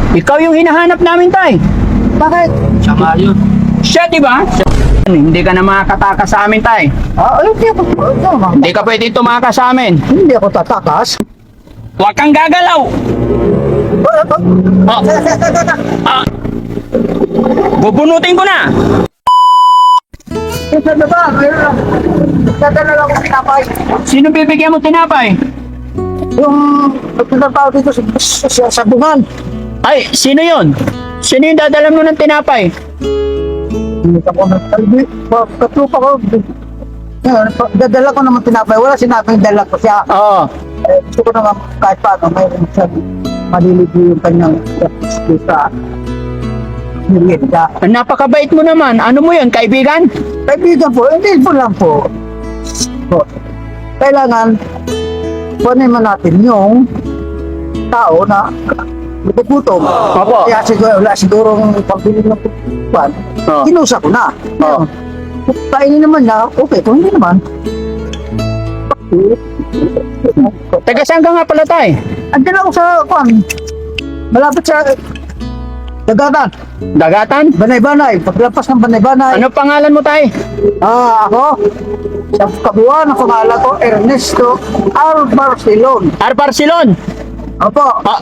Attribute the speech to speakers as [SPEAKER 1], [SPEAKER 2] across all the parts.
[SPEAKER 1] Ikaw yung hinahanap namin, tay.
[SPEAKER 2] Bakit?
[SPEAKER 3] Siya nga yun.
[SPEAKER 1] Siya, di ba? Hindi ka na makakatakas sa amin, tay. Hindi ka pwede tumakas sa amin.
[SPEAKER 2] Hindi ako tatakas.
[SPEAKER 1] Huwag kang gagalaw. Oh. Ah. Bubunutin ko na.
[SPEAKER 2] Isa na ba? Mayroon lang. Nagdadala lang ako tinapay.
[SPEAKER 1] Sino bibigyan mo tinapay?
[SPEAKER 2] Yung nagtatrabaho dito sa sabungan.
[SPEAKER 1] Ay, sino yon? Sino yung dadala mo ng tinapay?
[SPEAKER 2] Hindi ako nagtalbi. Katrupa ko. Dadala ko naman tinapay. Wala sinabing dala ko siya.
[SPEAKER 1] Oo.
[SPEAKER 2] Gusto ko naman kahit paano mayroon siya maliligo yung kanyang sa merienda.
[SPEAKER 1] Napakabait mo naman. Ano mo yun, kaibigan?
[SPEAKER 2] Kaibigan po, hindi po lang po. Po. Kailangan kunin man natin yung tao na nagugutom.
[SPEAKER 1] Opo.
[SPEAKER 2] Kaya siguro, wala sigurong pambili ng pan.
[SPEAKER 1] Oo.
[SPEAKER 2] Kinusa ko na.
[SPEAKER 1] Oo.
[SPEAKER 2] Kung kainin naman na, okay. Kung hindi naman,
[SPEAKER 1] Taga saan ka nga pala, tay?
[SPEAKER 2] andyan ako sa kwan. Malapit sa dagatan.
[SPEAKER 1] Dagatan?
[SPEAKER 2] Banay-banay. Paglapas ng banay-banay.
[SPEAKER 1] Ano pangalan mo, tay?
[SPEAKER 2] Ako, sa kabuuan, ang pangalan ko, Ernesto Albarcelon.
[SPEAKER 1] Arbarcelon.
[SPEAKER 2] Opo,
[SPEAKER 1] Ah,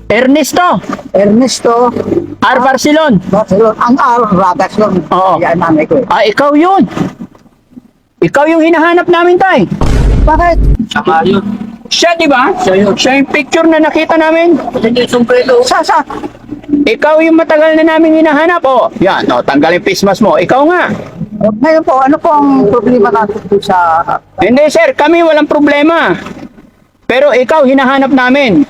[SPEAKER 1] Ernesto.
[SPEAKER 2] Ernesto
[SPEAKER 1] Arbarcelon.
[SPEAKER 2] Barcelon. Ang Ragas yun.
[SPEAKER 1] Oo.
[SPEAKER 2] Yan, nanay ko.
[SPEAKER 1] Ah, ikaw yun. Ikaw yung hinahanap namin, tay.
[SPEAKER 2] Bakit?
[SPEAKER 3] Siya nga yun.
[SPEAKER 1] Siya, di ba?
[SPEAKER 3] Siya yun.
[SPEAKER 1] Siya yung picture na nakita namin.
[SPEAKER 3] Hindi yung sombrero.
[SPEAKER 2] Sa?
[SPEAKER 1] Ikaw yung matagal na namin hinahanap. Oh, yan. Oh, tanggal yung face mask mo. Ikaw nga.
[SPEAKER 2] Ngayon po, ano po ang problema natin dito sa...
[SPEAKER 1] Hindi, sir. Kami walang problema. Pero ikaw, hinahanap namin.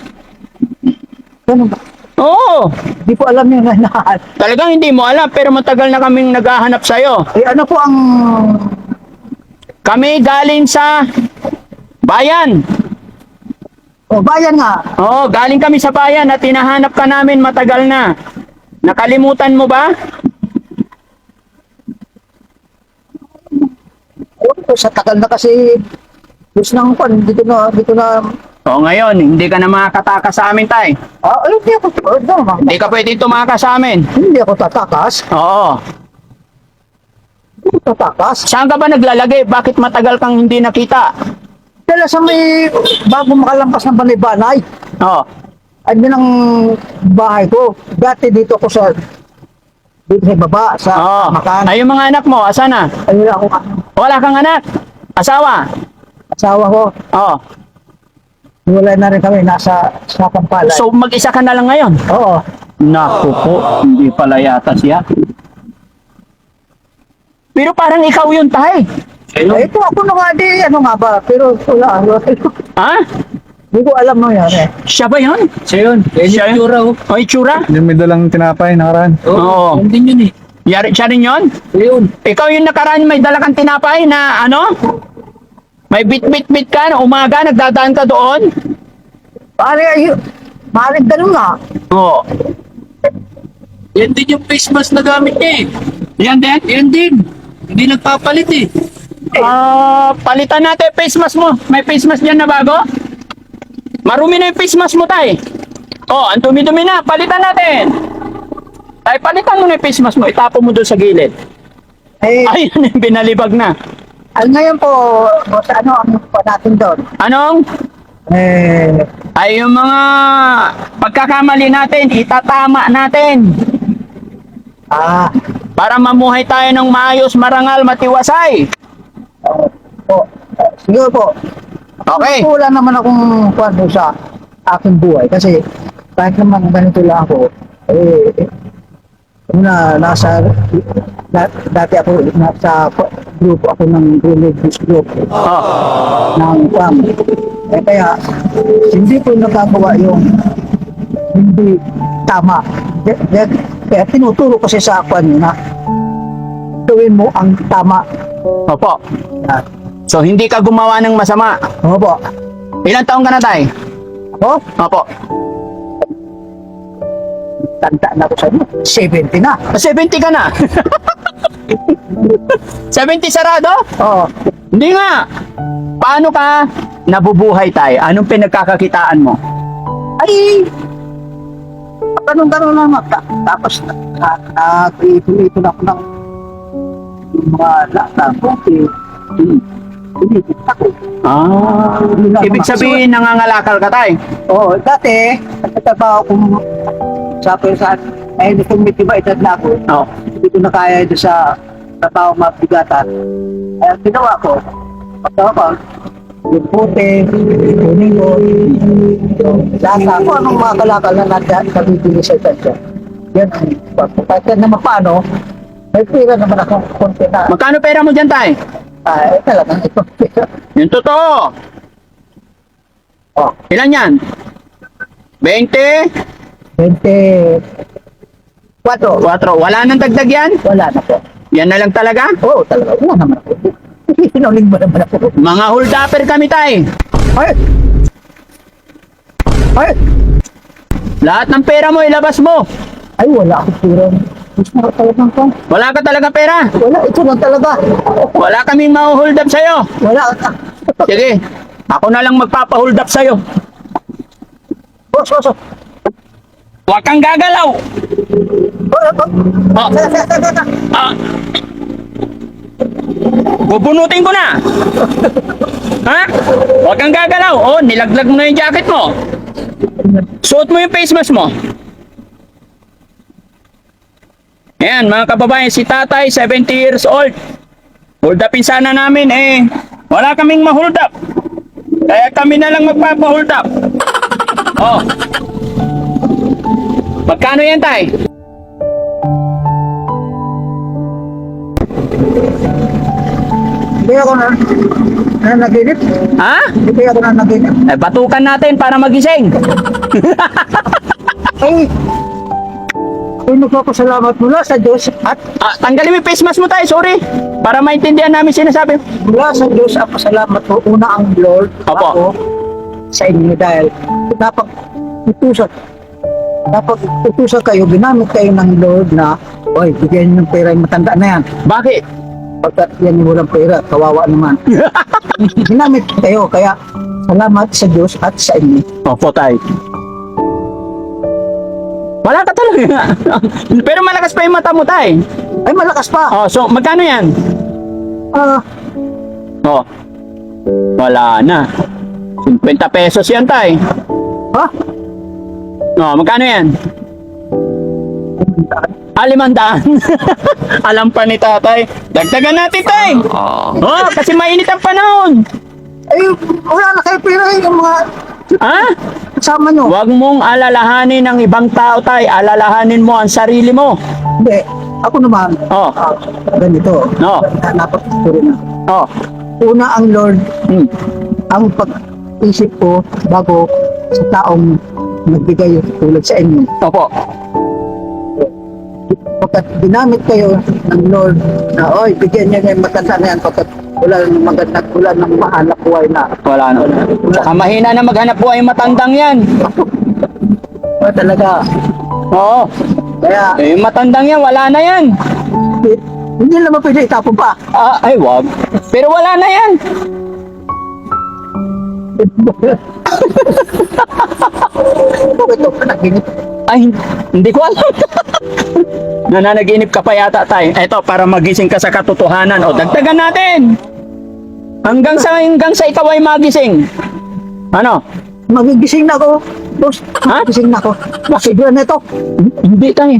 [SPEAKER 2] Ano ba?
[SPEAKER 1] Oo.
[SPEAKER 2] Hindi ko alam yung nanahan.
[SPEAKER 1] Talagang hindi mo alam, pero matagal na kaming naghahanap sa'yo.
[SPEAKER 2] Eh, ano po ang...
[SPEAKER 1] Kami galing sa bayan.
[SPEAKER 2] O, bayan nga.
[SPEAKER 1] Oo, galing kami sa bayan at hinahanap ka namin matagal na. Nakalimutan mo ba?
[SPEAKER 2] Sa tagal na kasi... Gusto nang kwan, dito na...
[SPEAKER 1] Oo, ngayon, hindi ka na makakatakas sa amin, tay.
[SPEAKER 2] Hindi ako...
[SPEAKER 1] Hindi ka pwede tumakas sa amin.
[SPEAKER 2] Hindi ako tatakas.
[SPEAKER 1] Oo.
[SPEAKER 2] Hindi ako tatakas.
[SPEAKER 1] Saan ka ba naglalagay? Bakit matagal kang hindi nakita?
[SPEAKER 2] Dala sa may... Bago makalampas ng banay-banay.
[SPEAKER 1] Oo.
[SPEAKER 2] Andyan ang bahay ko. Dati dito ako sa... Dito sa baba, sa
[SPEAKER 1] Oo.
[SPEAKER 2] makan.
[SPEAKER 1] Ay, yung mga anak mo, asa na?
[SPEAKER 2] Ayun ako,
[SPEAKER 1] Wala kang anak? Asawa?
[SPEAKER 2] asawa ko.
[SPEAKER 1] Oo.
[SPEAKER 2] Wala na rin kami, nasa Pampalay.
[SPEAKER 1] So, mag-isa ka na lang ngayon?
[SPEAKER 2] Oo.
[SPEAKER 1] Naku po, hindi pala yata siya. Pero parang ikaw yun, tay.
[SPEAKER 3] Siya yun.
[SPEAKER 2] Ito ako na nga di, ano nga ba? Pero wala.
[SPEAKER 1] Ha?
[SPEAKER 2] Hindi ko alam mo yan eh.
[SPEAKER 1] Siya ba yun?
[SPEAKER 3] Siya yun.
[SPEAKER 1] Siya yun?
[SPEAKER 3] Itsura, oh.
[SPEAKER 1] O, itsura?
[SPEAKER 4] Yung may dalang tinapay nakaraan.
[SPEAKER 1] Oo.
[SPEAKER 3] Yun din yun eh.
[SPEAKER 1] Siya rin yun?
[SPEAKER 3] Siya yun.
[SPEAKER 1] Ikaw yung nakaraan may dala kang tinapay na ano? May bit-bit-bit ka na umaga, nagdadaan ka doon?
[SPEAKER 2] Maaaring ganun nga.
[SPEAKER 1] Oo.
[SPEAKER 3] Yan din yung face mask na gamit niya eh.
[SPEAKER 1] Yan din?
[SPEAKER 3] Yan din. Hindi nagpapalit eh.
[SPEAKER 1] Palitan natin face mask mo. May face mask dyan na bago? Marumi na yung face mask mo, tay. Oh, ang dumi-dumi na. Palitan natin. Tay, palitan mo na yung face mask mo. Itapo mo doon sa gilid.
[SPEAKER 2] Eh,
[SPEAKER 1] Ayun, yung binalibag na.
[SPEAKER 2] ngayon po, sa ano ang pa natin doon?
[SPEAKER 1] Anong?
[SPEAKER 2] Eh,
[SPEAKER 1] Ay, yung mga pagkakamali natin, itatama natin. Para mamuhay tayo ng maayos, marangal, matiwasay.
[SPEAKER 2] po. Siguro po.
[SPEAKER 1] Okay.
[SPEAKER 2] Wala naman akong kwento sa aking buhay kasi kahit naman ganito lang ako, dati ako nasa group ako ng religious group
[SPEAKER 1] Oh.
[SPEAKER 2] ng family. Kaya hindi ko nagagawa yung hindi tama. Kaya tinuturo kasi sa akin na gawin mo ang tama.
[SPEAKER 1] Opo. So, hindi ka gumawa ng masama.
[SPEAKER 2] Opo.
[SPEAKER 1] Ilang taong ka na, tay?
[SPEAKER 2] Ako,
[SPEAKER 1] Opo.
[SPEAKER 2] tanda na ako sa inyo. 70 na.
[SPEAKER 1] 70 ka na. 70 sarado?
[SPEAKER 2] Oo.
[SPEAKER 1] Hindi nga. Paano ka nabubuhay, tay? Anong pinagkakakitaan mo?
[SPEAKER 2] Ay, ganun lang. Tapos, nag-ipon ako ng mga lata, puti. Pinipit ako.
[SPEAKER 1] Ibig sabihin, nangangalakal ka tay.
[SPEAKER 2] Oo, dati, nagtatrabaho kong sabi sa hindi ko may edad na ako.
[SPEAKER 1] Oo.
[SPEAKER 2] Hindi ko na kaya doon sa trabaho mabigatan. Kaya ginawa ko, pagkawa ko, yung puti, yung ningon, yung lasa, kung anong mga kalakal na nabibili sa itansya. Yan, kahit naman paano, may pira naman ako konti na,
[SPEAKER 1] Magkano pera mo dyan tay?
[SPEAKER 2] talagang ito.
[SPEAKER 1] Yung totoo.
[SPEAKER 2] Oh,
[SPEAKER 1] Ilan yan? 20?
[SPEAKER 2] 24.
[SPEAKER 1] 4. Wala nang dagdag yan?
[SPEAKER 2] Wala na po.
[SPEAKER 1] Yan na lang talaga?
[SPEAKER 2] Oo, talaga, wala naman ako. Sinuling mo naman ako.
[SPEAKER 1] Mga hold-upper kami tay.
[SPEAKER 2] Ay! Ay!
[SPEAKER 1] Lahat ng pera mo ilabas mo.
[SPEAKER 2] Ay, wala akong pira. Gusto mo talagang ko.
[SPEAKER 1] Wala ka talaga pera.
[SPEAKER 2] Wala, ito lang talaga.
[SPEAKER 1] Wala kaming ma-hold up sa'yo.
[SPEAKER 2] Wala.
[SPEAKER 1] Sige, ako na lang magpapa-hold up sa'yo.
[SPEAKER 2] Boss.
[SPEAKER 1] Huwag kang gagalaw. Oh,
[SPEAKER 2] Sa.
[SPEAKER 1] ah. Bubunutin ko na. Ha? Huwag kang gagalaw. Oh, nilaglag mo na yung jacket mo. Suot mo yung face mask mo. Ayan, mga kababayan, si tatay, 70 years old. Hold upin sana namin, wala kaming ma-hold up. Kaya kami na lang magpapa-hold up. Oh. Magkano yan, tay?
[SPEAKER 2] Hindi ako na naginip.
[SPEAKER 1] Ha?
[SPEAKER 2] Hindi ako na naginip.
[SPEAKER 1] Batukan natin para magising.
[SPEAKER 2] Ay, nagpapasalamat mula sa Diyos at
[SPEAKER 1] Tanggalin mo yung face mask mo, tay. Sorry. Para maintindihan namin sinasabi.
[SPEAKER 2] mula sa Diyos ang pasalamat ko. Una ang Lord.
[SPEAKER 1] Opo.
[SPEAKER 2] Ako sa inyo dahil dapat utusan kayo, ginamit kayo ng Lord na, oy, bigyan niyo ng pera yung matanda na yan.
[SPEAKER 1] Bakit?
[SPEAKER 2] Pagkat yan yung walang pera, kawawa naman. Ginamit kayo, kaya salamat sa Diyos at sa inyo.
[SPEAKER 1] Opo, tay. Wala ka talaga. Pero malakas pa yung mata mo, tay.
[SPEAKER 2] Ay, malakas pa.
[SPEAKER 1] Oh, so magkano yan?
[SPEAKER 2] Ah,
[SPEAKER 1] Oh. Wala na. 50 pesos yan, tay.
[SPEAKER 2] ha?
[SPEAKER 1] Oh, magkano yan? 500. Alam pa ni tatay. Dagdagan natin, tay. Oh, kasi mainit ang panahon.
[SPEAKER 2] Ay, wala na kayo pera yung mga
[SPEAKER 1] Ha?
[SPEAKER 2] kasama nyo.
[SPEAKER 1] Huwag mong alalahanin ang ibang tao, tay. Alalahanin mo ang sarili mo.
[SPEAKER 2] Hindi, ako naman,
[SPEAKER 1] Oh.
[SPEAKER 2] ganito.
[SPEAKER 1] No.
[SPEAKER 2] Napapagpuro na.
[SPEAKER 1] Oh.
[SPEAKER 2] Una ang Lord,
[SPEAKER 1] Hmm.
[SPEAKER 2] ang pag-isip ko bago sa taong nagbigay tulad sa inyo.
[SPEAKER 1] Opo.
[SPEAKER 2] Pagkat ginamit kayo ng Lord na, oy, bigyan niya yung matanda na yan pagkat wala nang magandang, wala nang mahanap buhay na.
[SPEAKER 1] Wala na. Saka mahina na maghanap buhay yung matandang yan.
[SPEAKER 2] Wala talaga.
[SPEAKER 1] Oo.
[SPEAKER 2] Kaya,
[SPEAKER 1] Yung matandang yan, wala na yan.
[SPEAKER 2] hindi naman pwede itapon pa.
[SPEAKER 1] Ay, wag. Pero wala na yan.
[SPEAKER 2] Ito, panaginip.
[SPEAKER 1] Ay, hindi ko alam. Nananaginip ka pa yata, tay. Eto, para magising ka sa katotohanan. O, dagdagan natin. Hanggang sa ikaw ay magising. Ano?
[SPEAKER 2] Magigising na ako. Boss,
[SPEAKER 1] Ha?
[SPEAKER 2] magigising na ako. Siguro na ito.
[SPEAKER 1] Hindi, tay.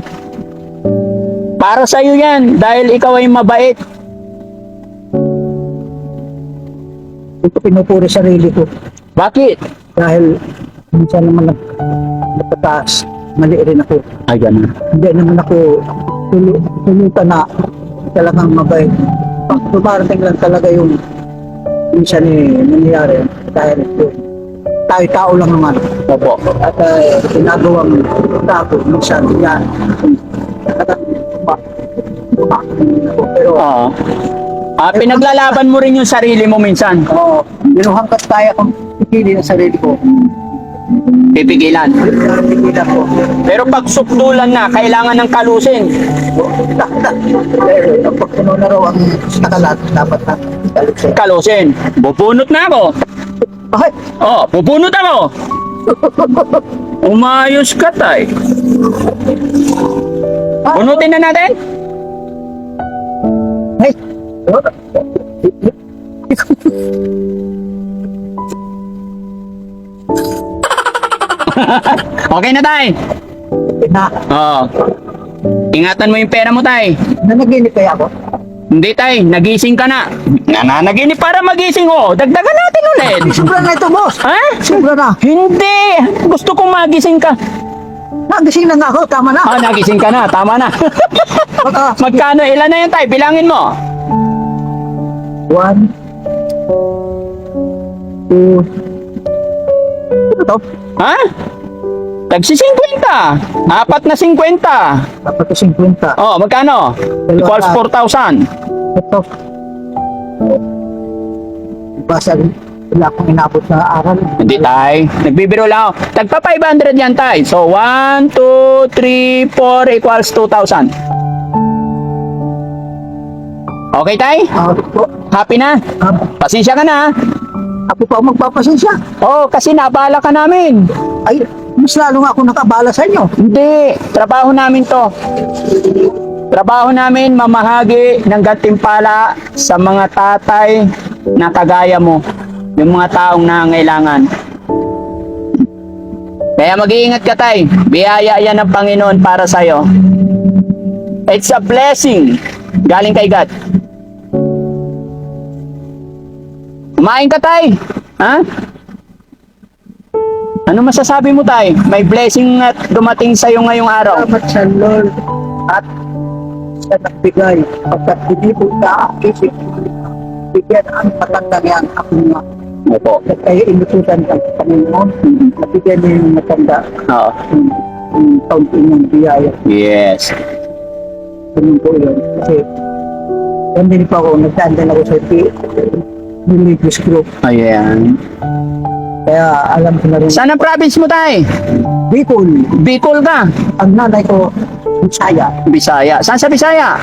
[SPEAKER 1] Para sa'yo yan, dahil ikaw ay mabait.
[SPEAKER 2] Ito pinupuri sarili ko.
[SPEAKER 1] Bakit?
[SPEAKER 2] Dahil minsan naman napataas. Mali rin ako.
[SPEAKER 1] Ay, ganun.
[SPEAKER 2] Hindi naman ako tulutan na talagang mabait. Dumarating lang talaga yung minsan nangyayari. Dahil tayo-tao lang naman.
[SPEAKER 1] Opo.
[SPEAKER 2] At ginagawang tao minsan yan. Pero
[SPEAKER 1] Oo. Pinaglalaban mo rin yung sarili mo minsan.
[SPEAKER 2] hanggat kaya kong pipili ng sarili ko.
[SPEAKER 1] Pipigilan.
[SPEAKER 2] Pipilan ko.
[SPEAKER 1] Pero pag sukdulan na, kailangan ng kalusin.
[SPEAKER 2] Pag puno na raw ang nakalat, dapat na kalusin.
[SPEAKER 1] Kalusin. Bubunot na ako.
[SPEAKER 2] Bakit?
[SPEAKER 1] Oh, bubunot ako. Umayos ka, tay. Bunutin na natin?
[SPEAKER 2] Ay,
[SPEAKER 1] Okay na, tay.
[SPEAKER 2] na,
[SPEAKER 1] Oo. Ingatan mo yung pera mo, tay.
[SPEAKER 2] nanaginip kaya ako.
[SPEAKER 1] Hindi, tay. Nagising ka na. Nananaginip para magising, oh. Dagdagan natin ulit.
[SPEAKER 2] Sobra na ito, boss.
[SPEAKER 1] Ha?
[SPEAKER 2] Sobra na.
[SPEAKER 1] Hindi. Gusto kong magising ka.
[SPEAKER 2] Nagising na nga ako, tama na.
[SPEAKER 1] Ah, nagising ka na. Tama na.
[SPEAKER 2] Baka,
[SPEAKER 1] Magkano? Ilan na yun, tay? Bilangin mo.
[SPEAKER 2] 1, 2, ano to?
[SPEAKER 1] Ha? Tagsi 50. Apat na 50.
[SPEAKER 2] Dapat ko 50.
[SPEAKER 1] Oh, magkano? Equals 4,000.
[SPEAKER 2] Ito. Basta wala akong inabot na aral.
[SPEAKER 1] Hindi, tay. Nagbibiro lang ako. Tagpa 500 yan, tay. So, 1, 2, 3, 4 equals 2,000. Okay, tay?
[SPEAKER 2] Po,
[SPEAKER 1] Happy na? Pasensya ka na.
[SPEAKER 2] ako pa ang magpapasensya.
[SPEAKER 1] Oh, kasi nabala ka namin.
[SPEAKER 2] Ay, mas lalo nga ako nakabala sa inyo.
[SPEAKER 1] Hindi. Trabaho namin to. Trabaho namin mamahagi ng gantimpala sa mga tatay na kagaya mo. Yung mga taong nangangailangan. Kaya mag-iingat ka, tay. Biyaya yan ng Panginoon para sa'yo. It's a blessing. Galing kay God. Kumain ka, tay. Ha? Ano masasabi mo, tay? May blessing at dumating sa'yo ngayong araw.
[SPEAKER 2] Salamat sa Lord at sa nagbigay. Pagkat hindi po ka isip, bigyan ang patandang yan ako nga.
[SPEAKER 1] Opo.
[SPEAKER 2] At kaya inutusan ka sa Panginoon, nabigyan niya yung matanda,
[SPEAKER 1] Oo.
[SPEAKER 2] yung kaunti ng biyaya.
[SPEAKER 1] Yes.
[SPEAKER 2] Ganun po yun. Kasi, yan din po ako, nagtanda ako sa religious group.
[SPEAKER 1] Ayan.
[SPEAKER 2] Kaya alam ko na rin,
[SPEAKER 1] Saan ang province mo, tay?
[SPEAKER 2] Bicol,
[SPEAKER 1] Bicol ka.
[SPEAKER 2] ang nanay ko, Bisaya,
[SPEAKER 1] Bisaya. Saan sa Bisaya?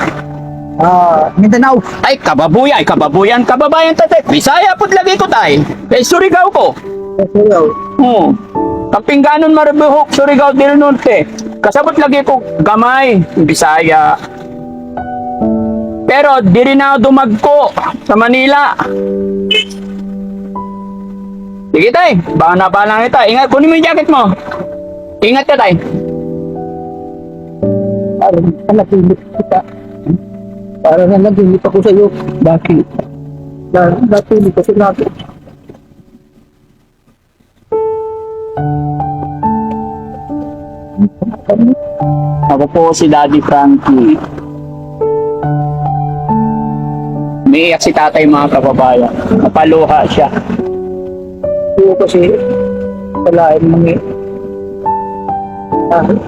[SPEAKER 2] Mindanao.
[SPEAKER 1] Ay, kababuyan. Ay, kababuyan, kababayan, tatay. Bisaya po't lagi ko, tay. Eh, Surigao ko.
[SPEAKER 2] Surigao.
[SPEAKER 1] Kapingganon, Marabuhok, Surigao del Norte. Kasabot lagi ko, Gamay, Bisaya. Pero, di rin ako dumagko sa Manila. Sige, tay. Baka nabalang kita. Ingat, kunin mo yung jacket mo. Ingat ka, tay.
[SPEAKER 2] Parang nalaginip kita. Parang nalaginip ako sa iyo. Bakit? Nalaginip kasi natin.
[SPEAKER 1] Ako po si Daddy Frankie. Umiiyak si tatay, mga kababayan. Napaluha siya.
[SPEAKER 2] Oo kasi wala yung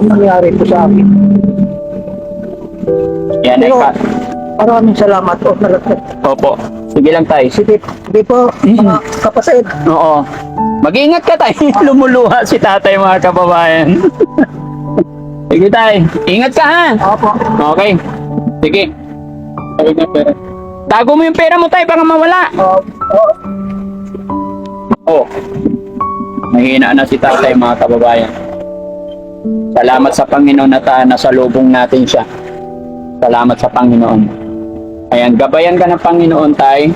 [SPEAKER 2] nangyari po sa akin.
[SPEAKER 1] Yan ay
[SPEAKER 2] Pero
[SPEAKER 1] ka.
[SPEAKER 2] maraming salamat o nalagat.
[SPEAKER 1] Opo. Sige lang, tay.
[SPEAKER 2] Sige po, mga kapatid.
[SPEAKER 1] Oo. Mag-ingat ka, tay. Lumuluha si tatay, mga kababayan. Sige, tay. Ingat ka, ha?
[SPEAKER 2] Opo.
[SPEAKER 1] Okay. Sige. Tago mo yung pera mo, tay, baka mawala. Oh. Mahina na si tatay, mga kababayan. Salamat sa Panginoon na nasalubong natin siya. Salamat sa Panginoon. Ayan, gabayan ka ng Panginoon, tay.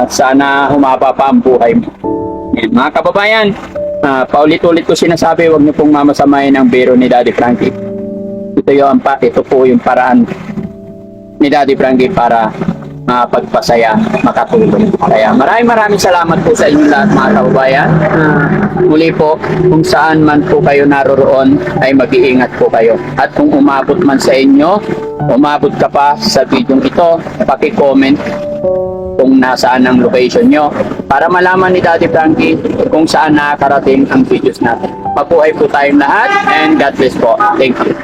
[SPEAKER 1] Sana humaba pa ang buhay mo. Ayan, mga kababayan, paulit-ulit ko sinasabi, huwag niyo pong mamasamayin ang biro ni Daddy Frankie. Ito po yung paraan ni Daddy Frankie para pagpasaya, makatulong. Kaya maraming salamat po sa inyo lahat, mga kababayan. Muli po, kung saan man po kayo naroroon, ay mag-iingat po kayo. At kung umabot man sa inyo, umabot ka pa sa video ito, paki-comment kung nasaan ang location nyo para malaman ni Daddy Frankie kung saan nakakarating ang videos natin. Mabuhay po tayong lahat and God bless po. Thank you.